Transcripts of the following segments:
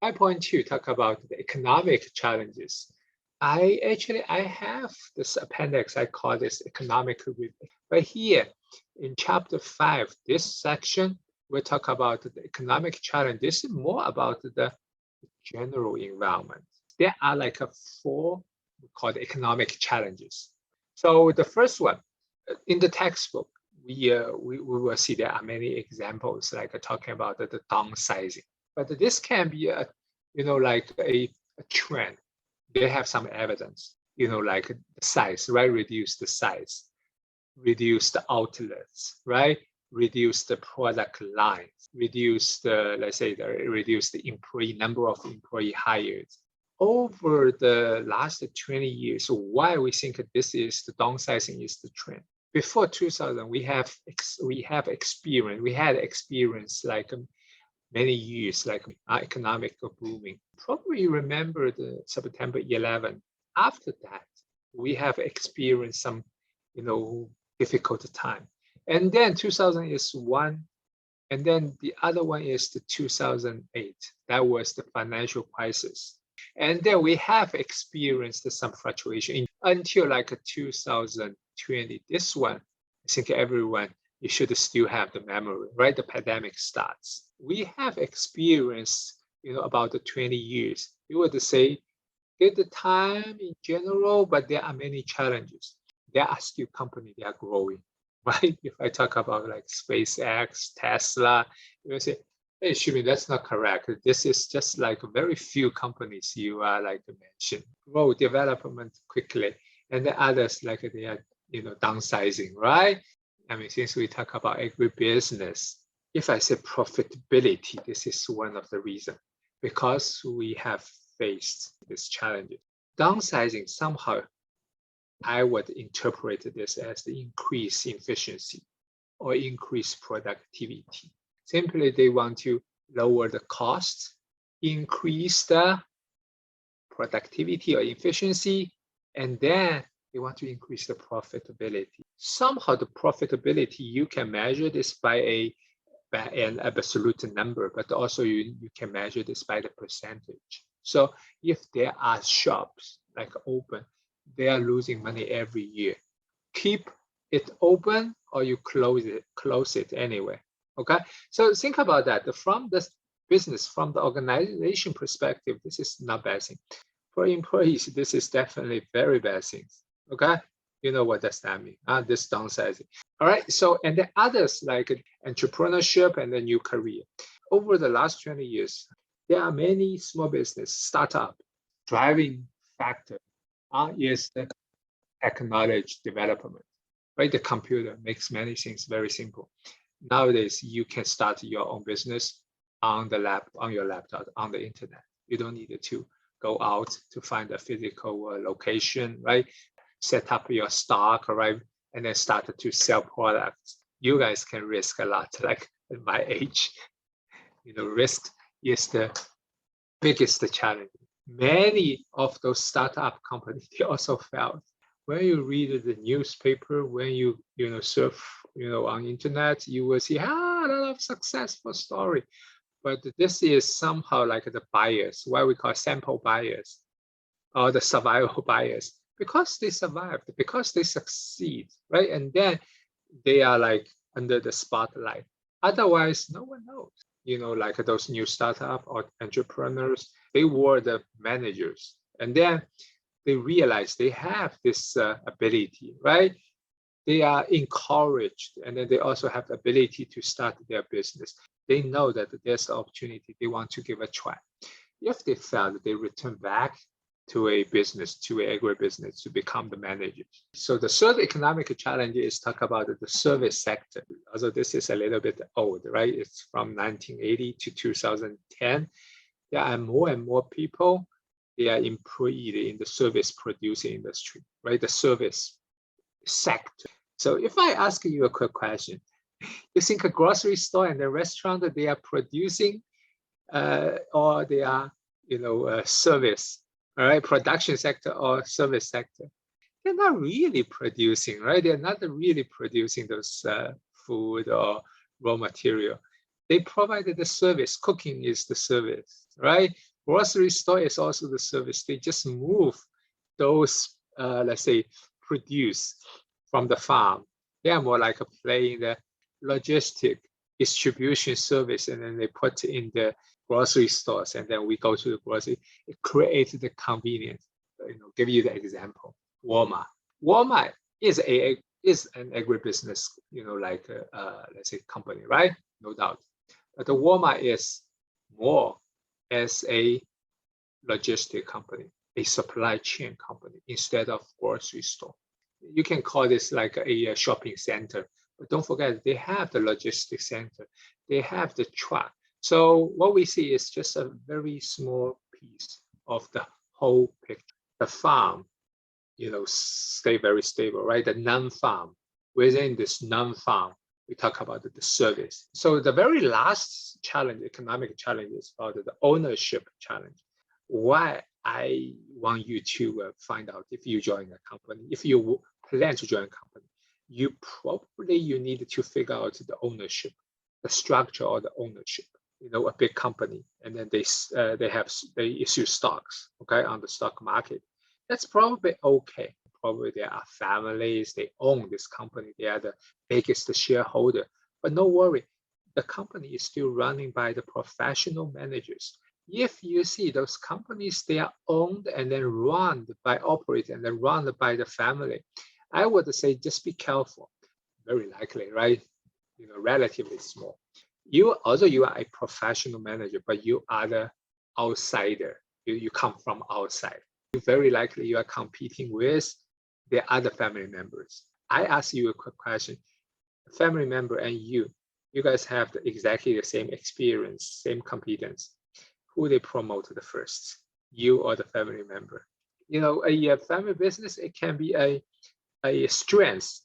5.2 talk about the economic challenges. I have this appendix, I call this economic review. But here in chapter 5, this section, we talk about the economic challenge. This is more about the general environment. There are like four called economic challenges. So the first one, in the textbook, we will see there are many examples like talking about the downsizing. But this can be like a trend. They have some evidence, like the size, right? Reduce the size, reduce the outlets, right? Reduce the product lines, reduce the, let's say, reduce the employee number of employee hired. Over the last 20 years, why we think this is the downsizing is the trend. Before 2000, we had experience like many years, like economic booming. Probably remember the September 11. After that, we have experienced some, difficult time. And then 2000 is one, and then the other one is the 2008. That was the financial crisis. And then we have experienced some fluctuation until like 2020. This one, I think everyone, you should still have the memory, right? The pandemic starts. We have experienced, about the 20 years. You would say, good time in general, but there are many challenges. There are still companies that are growing, right? If I talk about like SpaceX, Tesla, you will say, hey, Shimi, that's not correct. This is just like very few companies you are like mentioned. Grow development quickly. And the others, like they are, downsizing, right? I mean, since we talk about agribusiness, if I say profitability, this is one of the reasons, because we have faced this challenge. Downsizing, somehow, I would interpret this as the increase in efficiency or increase productivity. Simply, they want to lower the cost, increase the productivity or efficiency, and then they want to increase the profitability. Somehow the profitability, you can measure this by an absolute number, but also you can measure this by the percentage. So if there are shops like open, they are losing money every year. Keep it open or you close it anyway. Okay, so think about that. From the business, from the organization perspective, this is not bad thing. For employees, this is definitely very bad things. Okay, you know what does that mean? This downsizing. All right, so and the others like entrepreneurship and the new career. Over the last 20 years, there are many small business startup driving factor is the technology development. Right, the computer makes many things very simple. Nowadays, you can start your own business on your laptop, on the internet. You don't need to go out to find a physical location, right? Set up your stock, right? And then start to sell products. You guys can risk a lot, like at my age. Risk is the biggest challenge. Many of those startup companies, they also failed. When you read the newspaper, when you surf on internet, you will see a lot of successful story. But this is somehow like the bias, what we call sample bias, or the survival bias, because they survived, because they succeed, right? And then they are like under the spotlight. Otherwise, no one knows. Like those new startup or entrepreneurs, they were the managers, and then they realize they have this ability, right? They are encouraged, and then they also have the ability to start their business. They know that there's the opportunity. They want to give a try. If they fail, they return back to a business, to an agribusiness, to become the managers. So the third economic challenge is talk about the service sector. Although this is a little bit old, right? It's from 1980 to 2010. There are more and more people, they are employed in the service producing industry, right? The service sector. So if I ask you a quick question, you think a grocery store and a restaurant, they are producing or they are, service, all right, production sector or service sector? They're not really producing, right? They're not really producing those food or raw material. They provided the service. Cooking is the service, right? Grocery store is also the service. They just move those, let's say, produce from the farm. They are more like a play in the logistic distribution service, and then they put in the grocery stores, and then we go to the grocery. It creates the convenience. Give you the example. Walmart. Walmart is an agribusiness, like let's say company, right? No doubt. But the Walmart is more as a logistic company, a supply chain company instead of grocery store. You can call this like a shopping center, but don't forget they have the logistics center, they have the truck. So what we see is just a very small piece of the whole picture. The farm, stay very stable, right? The non-farm, within this non-farm, we talk about the service. So the very last challenge, economic challenge, is about the ownership challenge. Why I want you to find out if you join a company, if you plan to join a company, you need to figure out the ownership, the structure of the ownership. A big company, and then they issue stocks, okay, on the stock market. That's probably okay. Probably there are families, they own this company, they are the biggest shareholder. But no worry, the company is still running by the professional managers. If you see those companies, they are owned and then run by operators and then run by the family, I would say just be careful. Very likely, right? Relatively small. Although you are a professional manager, but you are the outsider. You come from outside. Very likely you are competing with the other family members. I ask you a quick question. A family member and you guys have exactly the same experience, same competence. Who they promote the first, you or the family member? A family business, it can be a strength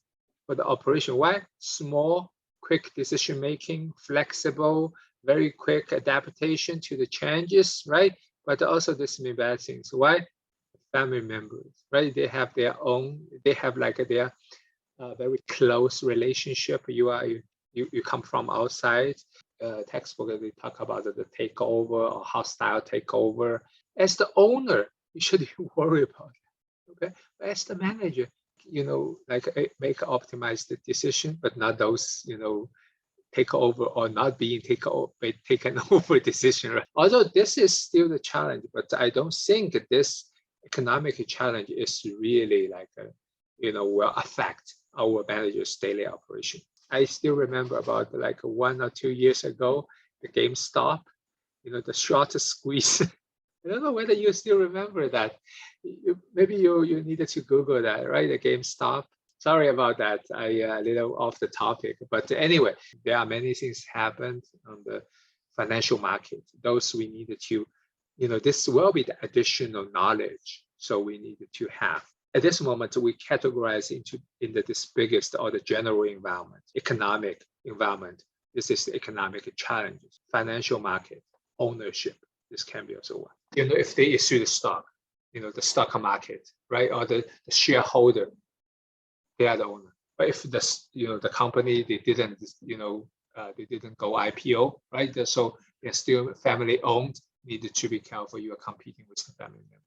for the operation. Why? Small, quick decision making, flexible, very quick adaptation to the changes, right? But also this may bad things. Why? Family members, right? They have their own, they have like their very close relationship. You come from outside. Textbook, they talk about the takeover or hostile takeover. As the owner, you shouldn't worry about it, okay? But as the manager, make optimized decision, but not those, take over or not being taken over decision. Right? Although this is still the challenge, but I don't think this economic challenge is really like, will affect our manager's daily operation. I still remember about like 1 or 2 years ago, the GameStop, the short squeeze. I don't know whether you still remember that. Maybe you needed to Google that, right? The GameStop. Sorry about that. I a little off the topic, but anyway, there are many things happened on the financial market. Those we needed to, this will be the additional knowledge. So we needed to have. At this moment, we categorize into this biggest or the general environment, economic environment. This is the economic challenges, financial market, ownership. This can be also one. If they issue the stock, the stock market, right, or the shareholder, they are the owner. But if the company they didn't go IPO, right? So they're still family owned. Needed to be careful. You are competing with the family member.